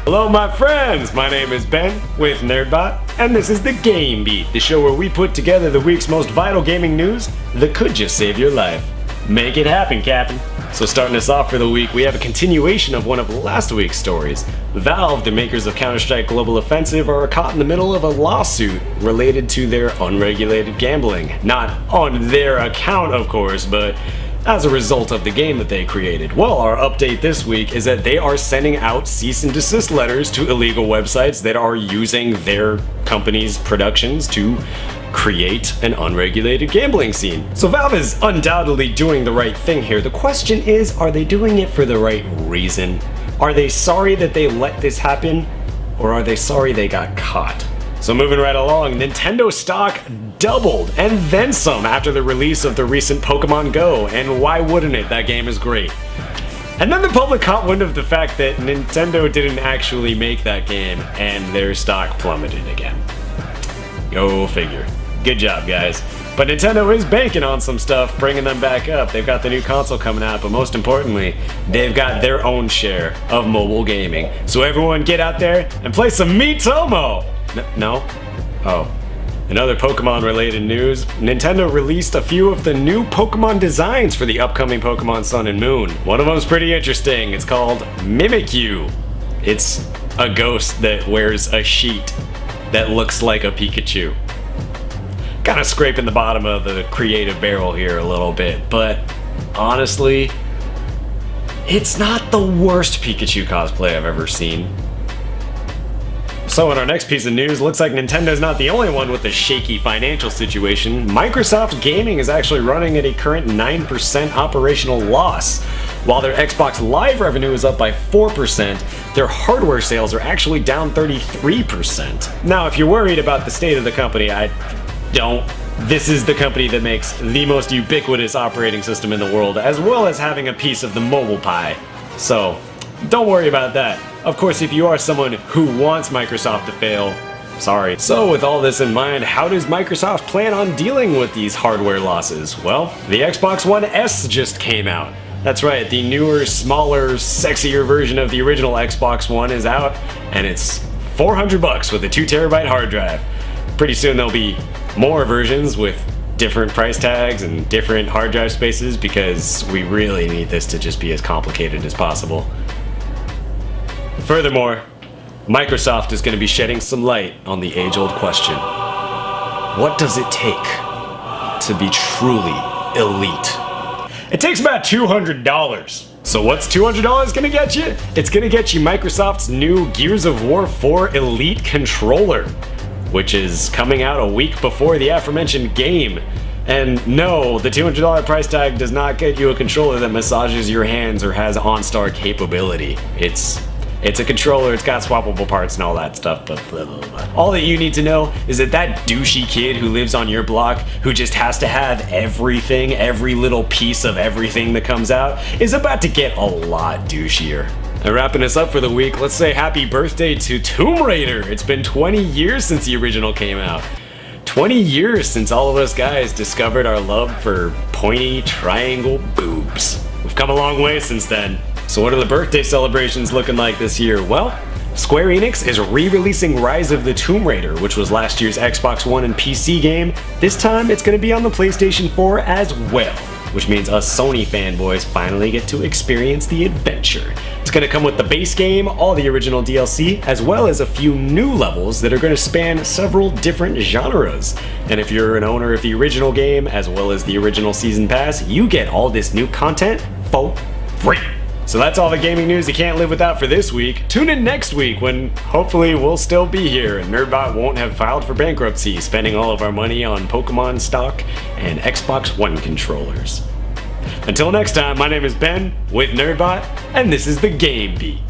Hello my friends, my name is Ben with Nerdbot, and this is the Game Beat, the show where we put together the week's most vital gaming news that could just save your life. Make it happen, Captain. So starting us off for the week, we have a continuation of one of last week's stories. Valve, the makers of Counter-Strike Global Offensive, are caught in the middle of a lawsuit related to their unregulated gambling. Not on their account, of course, but as a result of the game that they created. Well, our update this week is that they are sending out cease and desist letters to illegal websites that are using their company's productions to create an unregulated gambling scene. So Valve is undoubtedly doing the right thing here. The question is, are they doing it for the right reason? Are they sorry that they let this happen? Or are they sorry they got caught? So moving right along, Nintendo stock doubled and then some after the release of the recent Pokemon Go, and why wouldn't it? That game is great. And then the public caught wind of the fact that Nintendo didn't actually make that game, and their stock plummeted again. Go figure. Good job, guys. But Nintendo is banking on some stuff, bringing them back up. They've got the new console coming out, but most importantly, they've got their own share of mobile gaming. So everyone get out there and play some Miitomo! No? Oh. In other Pokemon-related news, Nintendo released a few of the new Pokemon designs for the upcoming Pokemon Sun and Moon. One of them's pretty interesting. It's called Mimikyu. It's a ghost that wears a sheet that looks like a Pikachu. Kind of scraping the bottom of the creative barrel here a little bit, but honestly, it's not the worst Pikachu cosplay I've ever seen. So in our next piece of news, looks like Nintendo's not the only one with a shaky financial situation. Microsoft Gaming is actually running at a current 9% operational loss. While their Xbox Live revenue is up by 4%, their hardware sales are actually down 33%. Now, if you're worried about the state of the company, I don't. This is the company that makes the most ubiquitous operating system in the world, as well as having a piece of the mobile pie. So, don't worry about that. Of course, if you are someone who wants Microsoft to fail, sorry. So with all this in mind, how does Microsoft plan on dealing with these hardware losses? Well, the Xbox One S just came out. That's right, the newer, smaller, sexier version of the original Xbox One is out, and it's $400 with a 2TB hard drive. Pretty soon there'll be more versions with different price tags and different hard drive spaces, because we really need this to just be as complicated as possible. Furthermore, Microsoft is going to be shedding some light on the age-old question. What does it take to be truly elite? It takes about $200. So what's $200 going to get you? It's going to get you Microsoft's new Gears of War 4 Elite controller, which is coming out a week before the aforementioned game. And no, the $200 price tag does not get you a controller that massages your hands or has OnStar capability. It's a controller, it's got swappable parts and all that stuff, but blah, blah, blah. All that you need to know is that that douchey kid who lives on your block, who just has to have everything, every little piece of everything that comes out, is about to get a lot douchier. And wrapping us up for the week, let's say happy birthday to Tomb Raider. It's been 20 years since the original came out. 20 years since all of us guys discovered our love for pointy triangle boobs. We've come a long way since then. So what are the birthday celebrations looking like this year? Well, Square Enix is re-releasing Rise of the Tomb Raider, which was last year's Xbox One and PC game. This time it's going to be on the PlayStation 4 as well, which means us Sony fanboys finally get to experience the adventure. It's going to come with the base game, all the original DLC, as well as a few new levels that are going to span several different genres. And if you're an owner of the original game, as well as the original Season Pass, you get all this new content for free. So that's all the gaming news you can't live without for this week. Tune in next week when hopefully we'll still be here and Nerdbot won't have filed for bankruptcy, spending all of our money on Pokemon stock and Xbox One controllers. Until next time, my name is Ben with Nerdbot, and this is the Game Beat.